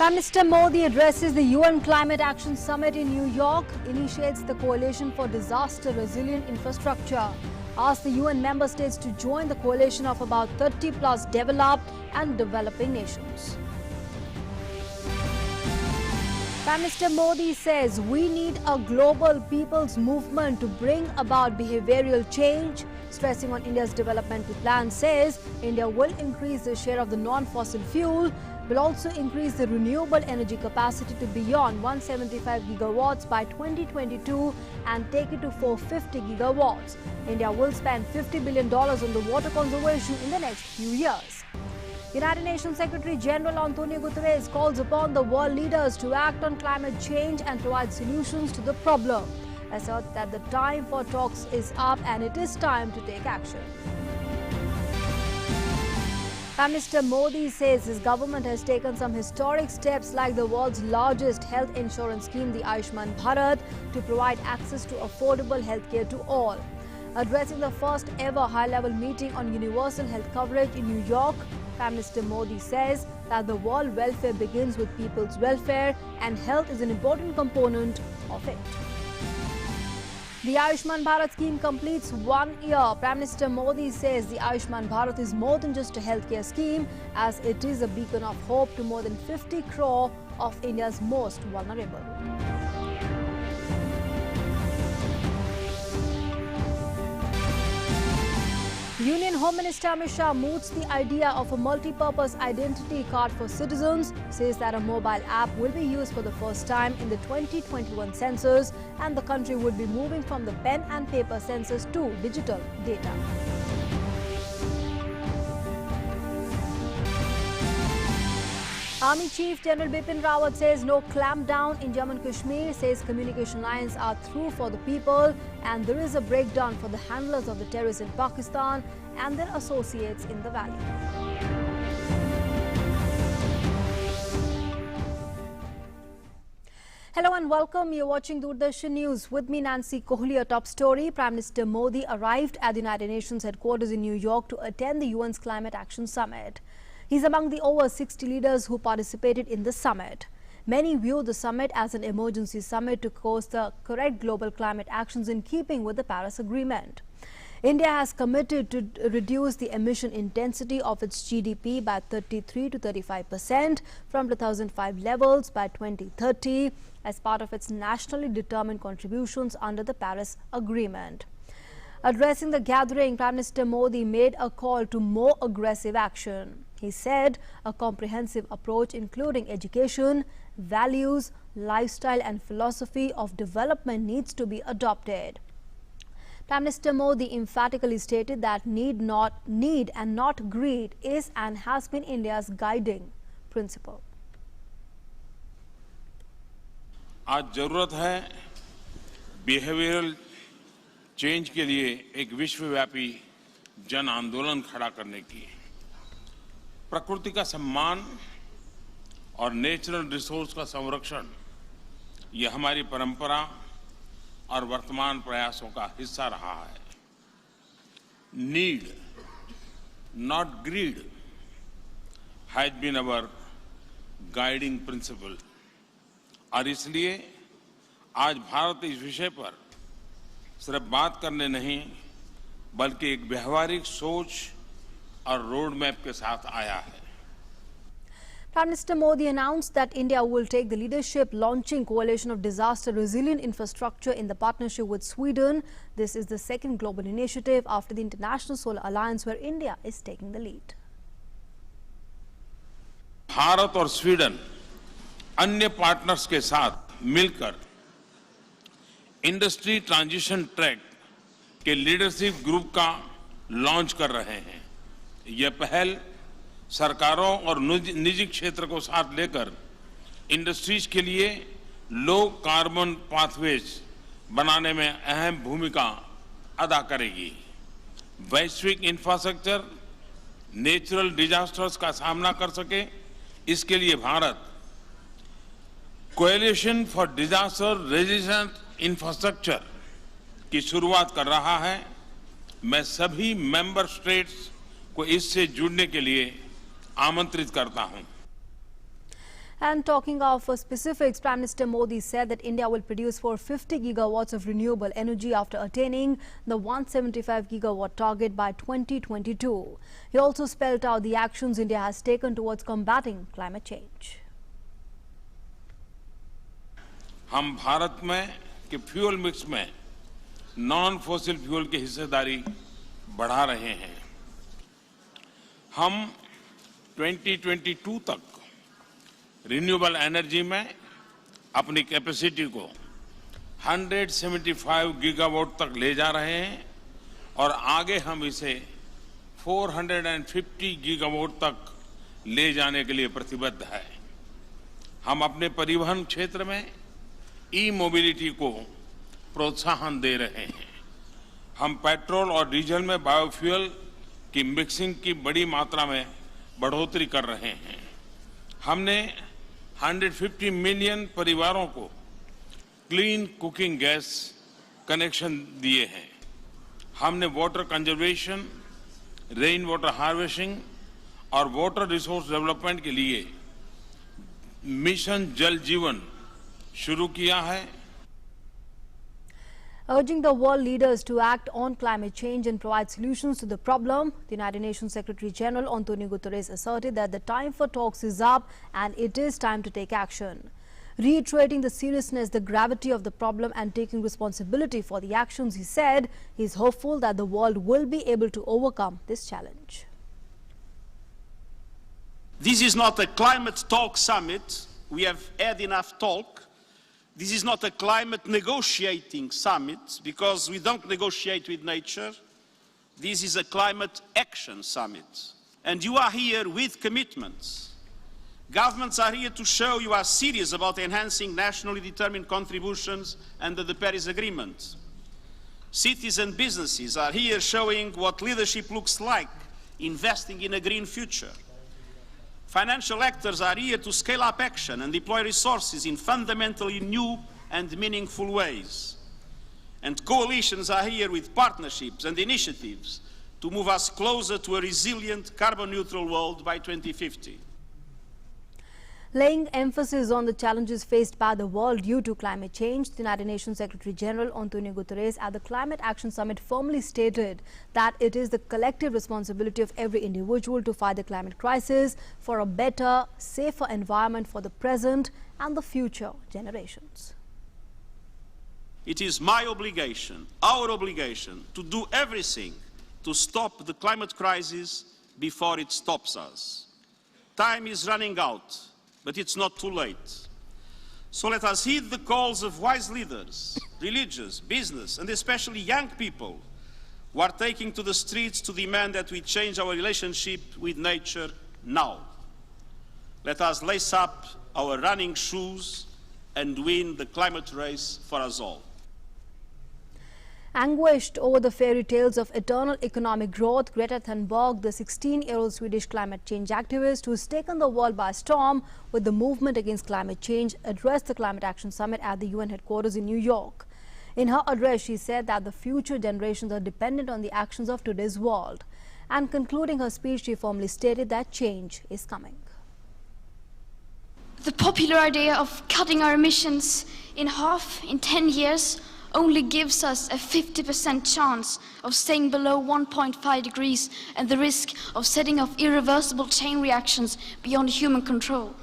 Prime Minister Modi addresses the UN Climate Action Summit in New York, initiates the Coalition for Disaster Resilient Infrastructure, asks the UN member states to join the coalition of about 30 plus developed and developing nations. Prime Minister Modi says we need a global people's movement to bring about behavioral change. Stressing on India's developmental plan, says India will increase the share of the non-fossil fuel, will also increase the renewable energy capacity to beyond 175 gigawatts by 2022 and take it to 450 gigawatts. India will spend $50 billion on the water conservation in the next few years. United Nations Secretary General Antonio Guterres calls upon the world leaders to act on climate change and provide solutions to the problem. Asserts that the time for talks is up and it is time to take action. Prime Minister Modi says his government has taken some historic steps like the world's largest health insurance scheme, the Ayushman Bharat, to provide access to affordable healthcare to all. Addressing the first ever high-level meeting on universal health coverage in New York, Prime Minister Modi says that the world welfare begins with people's welfare and health is an important component of it. The Ayushman Bharat scheme completes 1 year. Prime Minister Modi says the Ayushman Bharat is more than just a healthcare scheme, as it is a beacon of hope to more than 50 crore of India's most vulnerable. Union Home Minister Amit Shah moots the idea of a multi-purpose identity card for citizens, says that a mobile app will be used for the first time in the 2021 census and the country would be moving from the pen and paper census to digital data. Army Chief General Bipin Rawat says no clampdown in Jammu and Kashmir, says communication lines are through for the people and there is a breakdown for the handlers of the terrorists in Pakistan and their associates in the valley. Hello and welcome. You're watching Doordarshan News. With me, Nancy Kohli. A top story. Prime Minister Modi arrived at the United Nations headquarters in New York to attend the UN's Climate Action Summit. He's among the over 60 leaders who participated in the summit. Many view the summit as an emergency summit to course the correct global climate actions in keeping with the Paris Agreement. India has committed to reduce the emission intensity of its GDP by 33 to 35% from 2005 levels by 2030 as part of its nationally determined contributions under the Paris Agreement. Addressing the gathering, Prime Minister Modi made a call to more aggressive action. He said a comprehensive approach including education, values, lifestyle and philosophy of development needs to be adopted. Prime Minister Modi emphatically stated that need and not greed is and has been India's guiding principle. आज जरूरत है behavioural change के लिए एक विश्वव्यापी जन आंदोलन खड़ा करने की। प्रकृति का सम्मान और नेचुरल रिसोर्स का संरक्षण ये हमारी परंपरा और वर्तमान प्रयासों का हिस्सा रहा है। Need not greed has been our guiding principle और इसलिए आज भारत इस विषय पर सिर्फ बात करने नहीं बल्कि एक व्यवहारिक सोच और रोड मैप के साथ आया है। Prime Minister Modi announced that India will take the leadership launching Coalition of Disaster Resilient Infrastructure in the partnership with Sweden. This is the second global initiative after the International Solar Alliance where India is taking the lead. Bharat और Sweden अन्य partners के साथ मिलकर industry transition track के leadership group का launch कर रहे हैं। यह पहल सरकारों और निजी क्षेत्र को साथ लेकर इंडस्ट्रीज के लिए लो कार्बन पाथवेज बनाने में अहम भूमिका अदा करेगी। वैश्विक इंफ्रास्ट्रक्चर नेचुरल डिजास्टर्स का सामना कर सके, इसके लिए Bharat coalition for disaster resistant infrastructure की शुरुआत कर रहा है। मैं सभी मेंबर स्टेट्स को इससे जुड़ने के लिए आमंत्रित करता हूं। And talking of specifics, Prime Minister Modi said that India will produce 450 gigawatts of renewable energy after attaining the 175 gigawatt target by 2022. He also spelled out the actions India has taken towards combating climate change. हम भारत में के fuel mix में non fossil fuel की हिस्सेदारी बढ़ा रहे हैं। हम 2022 तक रिन्यूएबल एनर्जी में अपनी कैपेसिटी को 175 गीगावाट तक ले जा रहे हैं और आगे हम इसे 450 गीगावाट तक ले जाने के लिए प्रतिबद्ध है। हम अपने परिवहन क्षेत्र में ई मोबिलिटी को प्रोत्साहन दे रहे हैं। हम पेट्रोल और डीजल में बायोफ्यूल की मिक्सिंग की बड़ी मात्रा में बढ़ोतरी कर रहे हैं। हमने 150 मिलियन परिवारों को क्लीन कुकिंग गैस कनेक्शन दिए हैं। हमने water conservation, rain water harvesting और वाटर रिसोर्स डेवलपमेंट के लिए मिशन जल जीवन शुरू किया है। Urging the world leaders to act on climate change and provide solutions to the problem, the United Nations Secretary General Antonio Guterres asserted that the time for talks is up and it is time to take action. Reiterating the seriousness, the gravity of the problem and taking responsibility for the actions, he said he is hopeful that the world will be able to overcome this challenge. This is not a climate talk summit. We have had enough talk. This is not a climate negotiating summit because we don't negotiate with nature. This is a climate action summit. And you are here with commitments. Governments are here to show you are serious about enhancing nationally determined contributions under the Paris Agreement. Cities and businesses are here showing what leadership looks like, investing in a green future. Financial actors are here to scale up action and deploy resources in fundamentally new and meaningful ways. And coalitions are here with partnerships and initiatives to move us closer to a resilient carbon-neutral world by 2050. Laying emphasis on the challenges faced by the world due to climate change, the United Nations Secretary General Antonio Guterres at the Climate Action Summit firmly stated that it is the collective responsibility of every individual to fight the climate crisis for a better, safer environment for the present and the future generations. It is my obligation, our obligation, to do everything to stop the climate crisis before it stops us. Time is running out. But it's not too late. So let us heed the calls of wise leaders, religious, business, and especially young people who are taking to the streets to demand that we change our relationship with nature now. Let us lace up our running shoes and win the climate race for us all. Anguished over the fairy tales of eternal economic growth, Greta Thunberg, the 16-year-old Swedish climate change activist who has taken the world by storm with the movement against climate change, addressed the Climate Action Summit at the UN headquarters in New York. In her address, she said that the future generations are dependent on the actions of today's world. And concluding her speech, she firmly stated that change is coming. The popular idea of cutting our emissions in half in 10 years only gives us a 50% chance of staying below 1.5 degrees and the risk of setting off irreversible chain reactions beyond human control.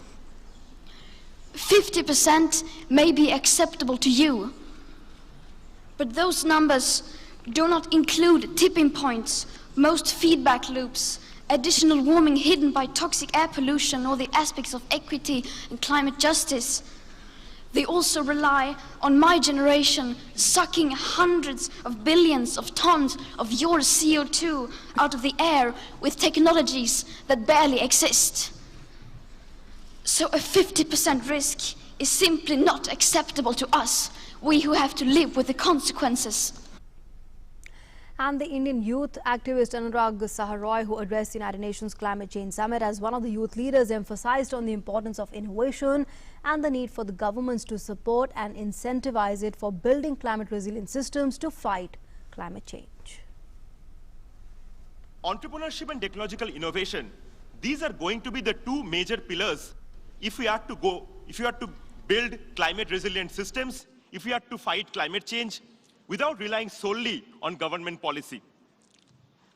50% may be acceptable to you, but those numbers do not include tipping points, most feedback loops, additional warming hidden by toxic air pollution, or the aspects of equity and climate justice. They also rely on my generation sucking hundreds of billions of tons of your CO2 out of the air with technologies that barely exist. So a 50% risk is simply not acceptable to us, we who have to live with the consequences. And the Indian youth activist Anurag Saharoy, who addressed the United Nations Climate Change Summit as one of the youth leaders, emphasized on the importance of innovation and the need for the governments to support and incentivize it for building climate resilient systems to fight climate change. Entrepreneurship and technological innovation, these are going to be the two major pillars if we are to build climate resilient systems, if we are to fight climate change without relying solely on government policy.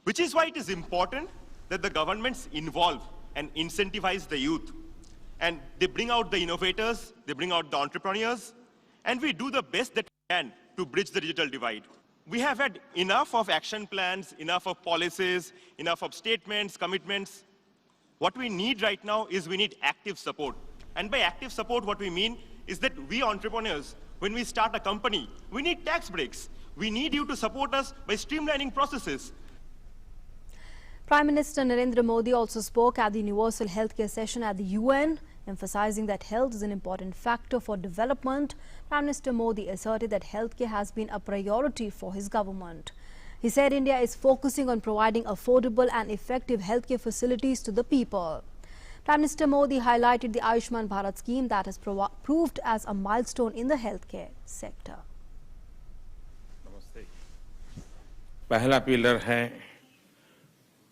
Which is why it is important that the governments involve and incentivize the youth. And they bring out the innovators, they bring out the entrepreneurs, and we do the best that we can to bridge the digital divide. We have had enough of action plans, enough of policies, enough of statements, commitments. What we need right now is we need active support. And by active support, what we mean is that we entrepreneurs, when we start a company, we need tax breaks. We need you to support us by streamlining processes. Prime Minister Narendra Modi also spoke at the Universal Healthcare session at the UN, emphasizing that health is an important factor for development. Prime Minister Modi asserted that healthcare has been a priority for his government. He said India is focusing on providing affordable and effective healthcare facilities to the people. Prime Minister Modi highlighted the Ayushman Bharat scheme that has proved as a milestone in the healthcare sector. पहला pillar है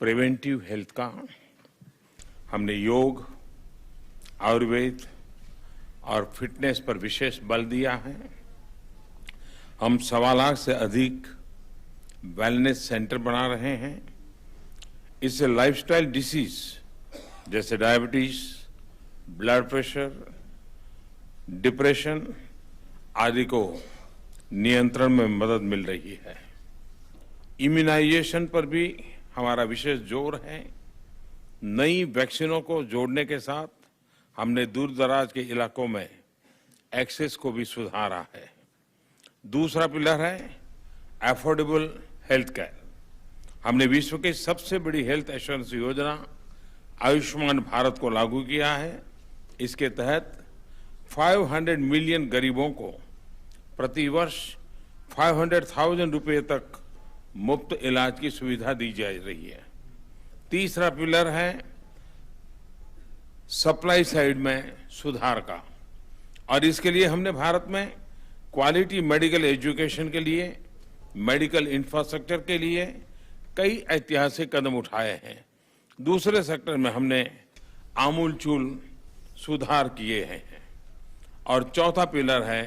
preventive health का। हमने योग, आयुर्वेद और fitness पर विशेष बल दिया है। हम 1.25 लाख से अधिक वेलनेस सेंटर बना रहे हैं। इससे लाइफस्टाइल डिसीज जैसे डायबिटीज, ब्लड प्रेशर, डिप्रेशन आदि को नियंत्रण में मदद मिल रही है। इम्यूनाइजेशन पर भी हमारा विशेष जोर है। नई वैक्सीनों को जोड़ने के साथ हमने दूर दराज के इलाकों में एक्सेस को भी सुधारा है। दूसरा पिलर है अफोर्डेबल हेल्थ केयर। हमने विश्व की सबसे बड़ी हेल्थ एश्योरेंस योजना आयुष्मान भारत को लागू किया है। इसके तहत 500 मिलियन गरीबों को प्रतिवर्ष 500,000 रुपये तक मुफ्त इलाज की सुविधा दी जा रही है। तीसरा पिलर है सप्लाई साइड में सुधार का, और इसके लिए हमने भारत में क्वालिटी मेडिकल एजुकेशन के लिए, मेडिकल इंफ्रास्ट्रक्चर के लिए कई ऐतिहासिक कदम उठाए हैं। दूसरे सेक्टर में हमने आमूलचूल सुधार किए हैं। और चौथा पिलर है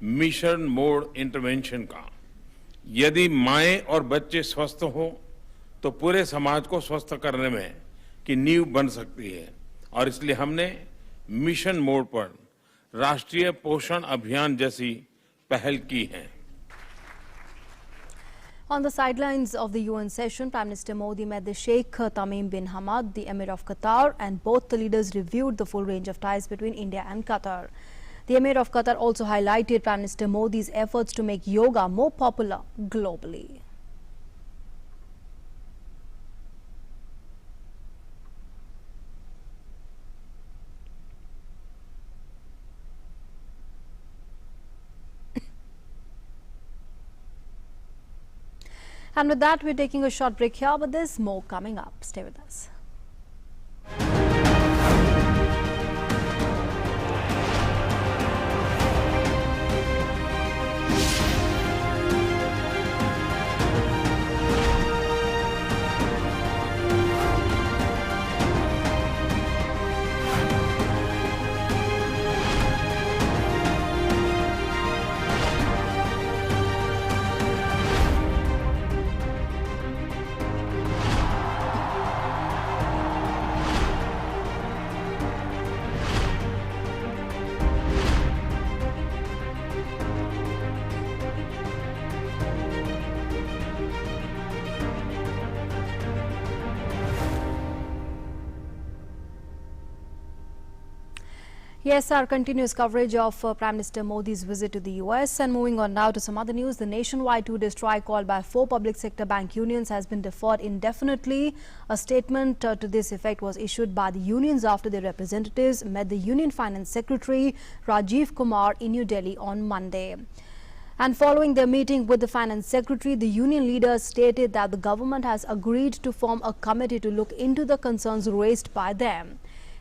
मिशन मोड इंटरवेंशन का। यदि माएं और बच्चे स्वस्थ हो तो पूरे समाज को स्वस्थ करने में की नींव बन सकती है, और इसलिए हमने मिशन मोड पर राष्ट्रीय पोषण अभियान जैसी पहल की है। On the sidelines of the UN session, Prime Minister Modi met the Sheikh Tamim bin Hamad, the Emir of Qatar, and both the leaders reviewed the full range of ties between India and Qatar. The Emir of Qatar also highlighted Prime Minister Modi's efforts to make yoga more popular globally. And with that, we're taking a short break here, but there's more coming up. Stay with us. Yes, our continuous coverage of Prime Minister Modi's visit to the US. And moving on now to some other news, the nationwide two-day strike called by 4 public sector bank unions has been deferred indefinitely. A statement to this effect was issued by the unions after their representatives met the Union Finance Secretary Rajiv Kumar in New Delhi on Monday. And following their meeting with the Finance Secretary, the union leaders stated that the government has agreed to form a committee to look into the concerns raised by them.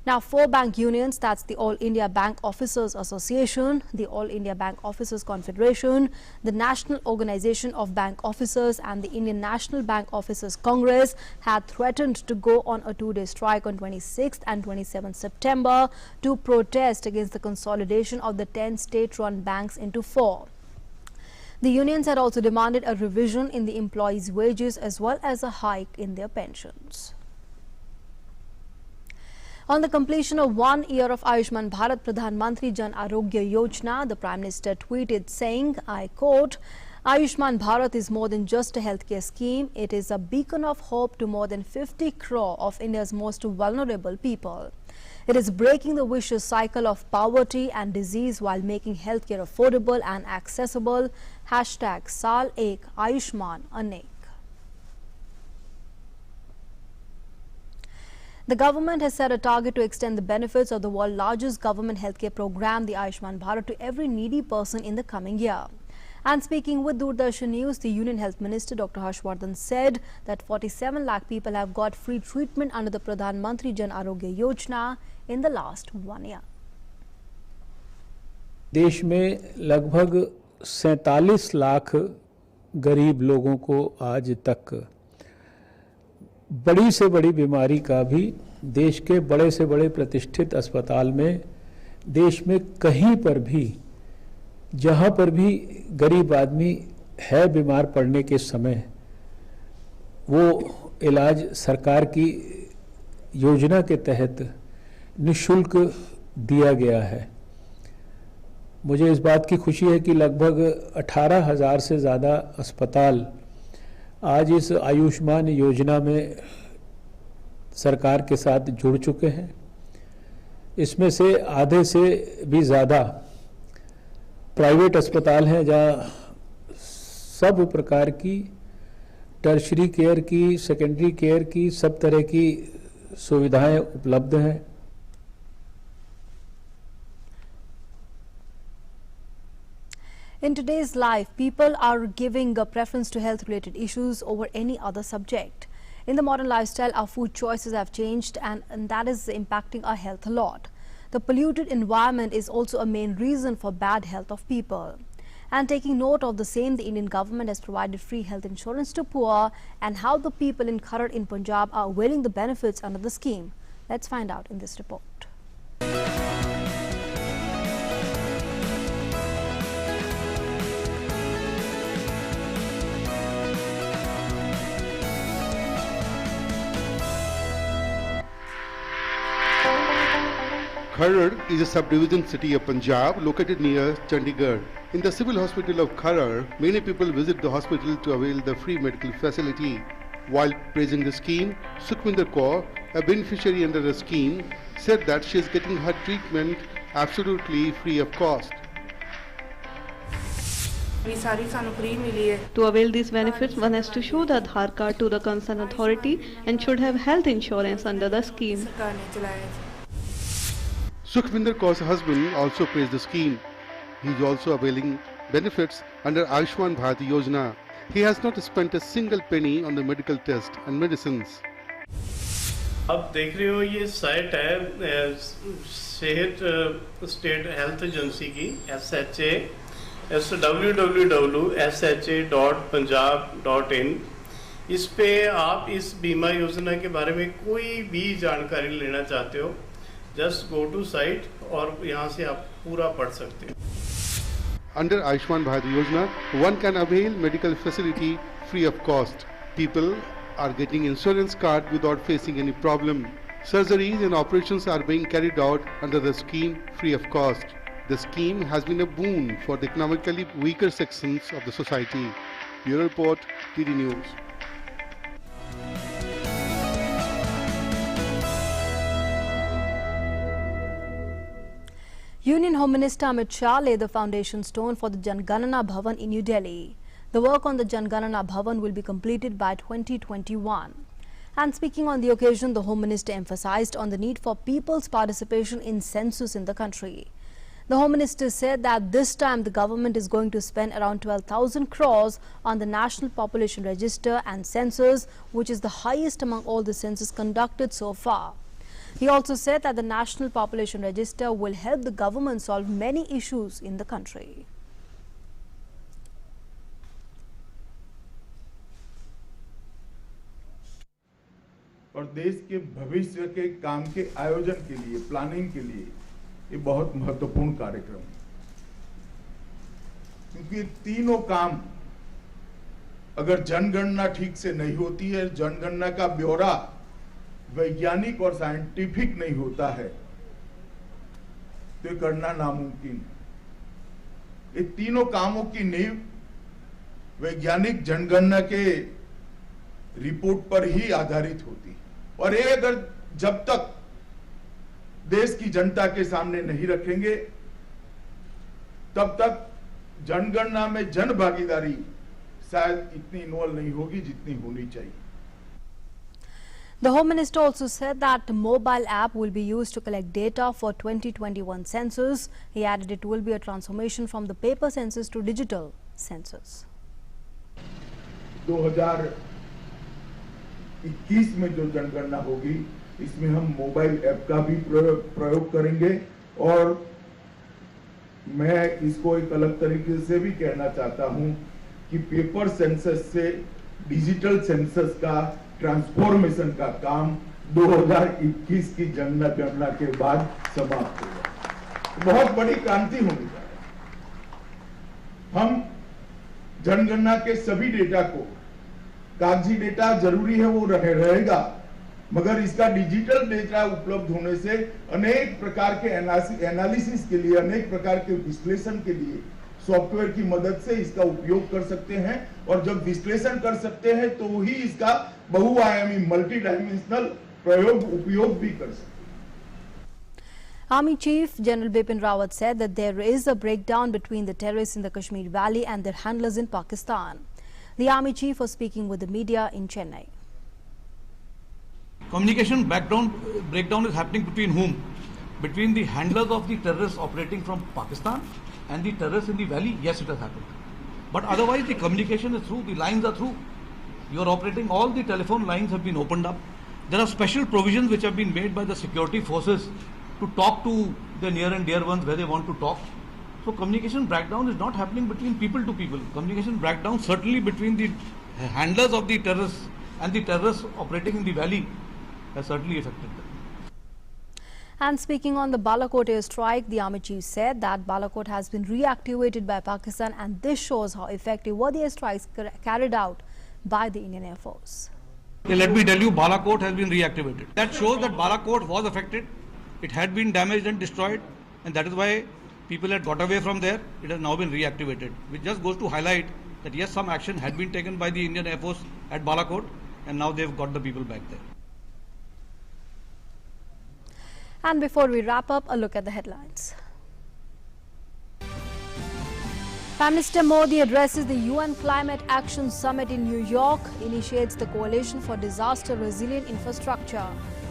Now, 4 bank unions, that's the All India Bank Officers Association, the All India Bank Officers Confederation, the National Organization of Bank Officers and the Indian National Bank Officers Congress, had threatened to go on a 2-day strike on 26th and 27th September to protest against the consolidation of the 10 state-run banks into 4. The unions had also demanded a revision in the employees' wages as well as a hike in their pensions. On the completion of 1 year of Ayushman Bharat Pradhan Mantri Jan Arogya Yojana, the Prime Minister tweeted saying, I quote, Ayushman Bharat is more than just a healthcare scheme. It is a beacon of hope to more than 50 crore of India's most vulnerable people. It is breaking the vicious cycle of poverty and disease while making healthcare affordable and accessible. Hashtag Saal Ek Ayushman Anek. The government has set a target to extend the benefits of the world's largest government healthcare program, the Ayushman Bharat, to every needy person in the coming year. And speaking with Doordarshan News, the Union Health Minister Dr. Harshvardhan said that 47 lakh people have got free treatment under the Pradhan Mantri Jan Arogya Yojana in the last 1 year. देश में लगभग 47 लाख गरीब लोगों को आज तक बड़ी से बड़ी बीमारी का भी देश के बड़े से बड़े प्रतिष्ठित अस्पताल में देश में कहीं पर भी जहां पर भी गरीब आदमी है बीमार पड़ने के समय वो इलाज सरकार की योजना के तहत निःशुल्क दिया गया है। मुझे इस बात की खुशी है कि लगभग 18,000 से ज़्यादा अस्पताल आज इस आयुष्मान योजना में सरकार के साथ जुड़ चुके हैं। इसमें से आधे से भी ज़्यादा प्राइवेट अस्पताल हैं जहां सब प्रकार की टर्शरी केयर की, सेकेंडरी केयर की, सब तरह की सुविधाएं उपलब्ध हैं। In today's life, people are giving a preference to health-related issues over any other subject. In the modern lifestyle, our food choices have changed and that is impacting our health a lot. The polluted environment is also a main reason for bad health of people. And taking note of the same, the Indian government has provided free health insurance to poor, and how the people in Kharar in Punjab are availing the benefits under the scheme. Let's find out in this report. Kharar is a subdivision city of Punjab located near Chandigarh. In the civil hospital of Kharar, many people visit the hospital to avail the free medical facility. While praising the scheme, Sukhwinder Kaur, a beneficiary under the scheme, said that she is getting her treatment absolutely free of cost. To avail these benefits, one has to show the Aadhaar card to the concerned authority and should have health insurance under the scheme. Sukhwinder Kaur's husband also praised the scheme. He is also availing benefits under Ayushman Bharat Yojana. He has not spent a single penny on the medical test and medicines. आप देख रहे हो ये site है सेहत state health agency की SHA www.sha.punjab.in। इस पे आप इस बीमा योजना के बारे में कोई भी जानकारी लेना चाहते हो, जस्ट गो टू साइट और यहाँ से आप पूरा पढ़ सकते हो। Under Ayushman Bharat Yojana, one can avail medical facility free of cost. People are getting insurance card without facing any problem. Surgeries and operations are being carried out under the scheme free of cost. The scheme has been a boon for the economically weaker sections of the society. Bureau Report, TD News. Union Home Minister Amit Shah laid the foundation stone for the Janganana Bhavan in New Delhi. The work on the Janganana Bhavan will be completed by 2021. And speaking on the occasion, the Home Minister emphasized on the need for people's participation in census in the country. The Home Minister said that this time the government is going to spend around 12,000 crores on the National Population Register and census, which is the highest among all the census conducted so far. He also said that the National Population Register will help the government solve many issues in the country. और देश के भविष्य के काम के आयोजन के लिए, प्लानिंग के लिए ये बहुत महत्वपूर्ण कार्यक्रम है, क्योंकि तीनों काम अगर जनगणना ठीक से नहीं होती है, जनगणना का ब्यौरा वैज्ञानिक और साइंटिफिक नहीं होता है, तो ये करना नामुमकिन है। ये तीनों कामों की नींव वैज्ञानिक जनगणना के रिपोर्ट पर ही आधारित होती है, और ये अगर जब तक देश की जनता के सामने नहीं रखेंगे, तब तक जनगणना में जन भागीदारी शायद इतनी इन्वॉल्व नहीं होगी जितनी होनी चाहिए। The Home Minister also said that the mobile app will be used to collect data for 2021 census. He added it will be a transformation from the paper census to digital census. 2021 में जो जनगणना होगी, इसमें हम mobile app का भी प्रयोग करेंगे, और मैं इसको एक अलग तरीके से भी कहना चाहता हूं कि पेपर सेंसस से डिजिटल सेंसस का ट्रांसफॉर्मेशन का काम 2021 की जनगणना के बाद समाप्त होगा। बहुत बड़ी क्रांति होगी। हम जनगणना के सभी डेटा को, कागजी डेटा जरूरी है वो रहेगा, मगर इसका डिजिटल डेटा उपलब्ध होने से अनेक प्रकार के एनालिसिस के लिए, अनेक प्रकार के विश्लेषण के लिए सॉफ्टवेयर की मदद से इसका उपयोग कर सकते हैं, और जब विश्लेषण कर सकते हैं तो ही इसका बहुआयामी मल्टी डायमेंशनल उपयोग भी कर सकते हैं। Army Chief General Bipin Rawat said that there is a breakdown between the terrorists in the Kashmir Valley and their handlers in Pakistan. The Army Chief was speaking with the media in Chennai. Communication breakdown is happening between whom? Between the handlers of the terrorists operating from Pakistan and the terrorists in the valley. Yes, it has happened. But otherwise the communication is through, the lines are through. You are operating, all the telephone lines have been opened up. There are special provisions which have been made by the security forces to talk to the near and dear ones where they want to talk. So communication breakdown is not happening between people to people. Communication breakdown certainly between the handlers of the terrorists and the terrorists operating in the valley has certainly affected them. And speaking on the Balakot airstrike, the Army Chief said that Balakot has been reactivated by Pakistan, and this shows how effective were the airstrikes carried out by the Indian Air Force. Let me tell you, Balakot has been reactivated. That shows that Balakot was affected. It had been damaged and destroyed, and that is why people had got away from there. It has now been reactivated, which just goes to highlight that yes, some action had been taken by the Indian Air Force at Balakot, and now they've got the people back there. And before we wrap up, a look at the headlines. Prime Minister Modi addresses the UN Climate Action Summit in New York, initiates the Coalition for Disaster Resilient Infrastructure,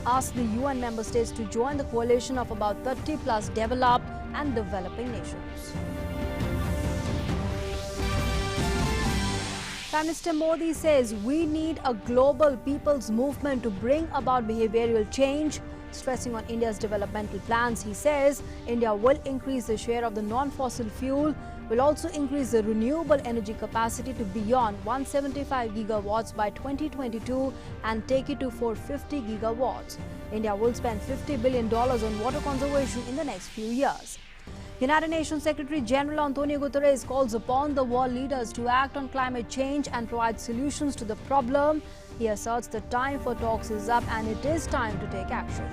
asks the UN member states to join the coalition of about 30 plus developed and developing nations. Prime Minister Modi says we need a global people's movement to bring about behavioral change. Stressing on India's developmental plans, he says India will increase the share of the non-fossil fuel, will also increase the renewable energy capacity to beyond 175 gigawatts by 2022 and take it to 450 gigawatts. India will spend $50 billion on water conservation in the next few years. United Nations Secretary General Antonio Guterres calls upon the world leaders to act on climate change and provide solutions to the problem. He asserts the time for talks is up and it is time to take action.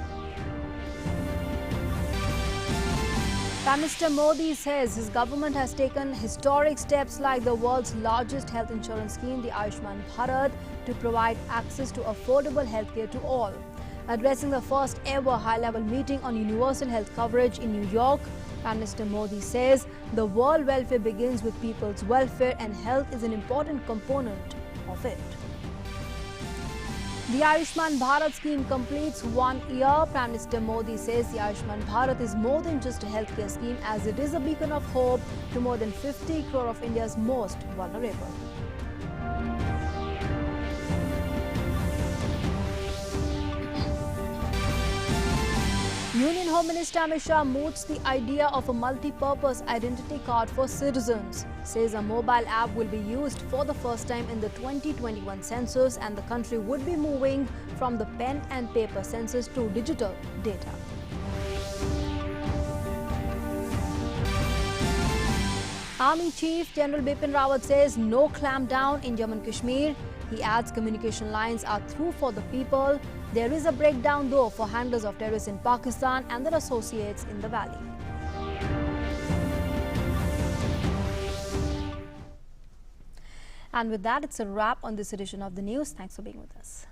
Prime Minister Modi says his government has taken historic steps like the world's largest health insurance scheme, the Ayushman Bharat, to provide access to affordable healthcare to all. Addressing the first ever high-level meeting on universal health coverage in New York, Prime Minister Modi says the world welfare begins with people's welfare and health is an important component of it. The Ayushman Bharat scheme completes 1 year. Prime Minister Modi says the Ayushman Bharat is more than just a healthcare scheme, as it is a beacon of hope to more than 50 crore of India's most vulnerable. Union Home Minister Amit Shah moots the idea of a multi-purpose identity card for citizens. Says a mobile app will be used for the first time in the 2021 census and the country would be moving from the pen and paper census to digital data. Army Chief General Bipin Rawat says no clampdown in Jammu and Kashmir. He adds communication lines are through for the people. There is a breakdown though for handlers of terrorists in Pakistan and their associates in the valley. And with that, it's a wrap on this edition of the news. Thanks for being with us.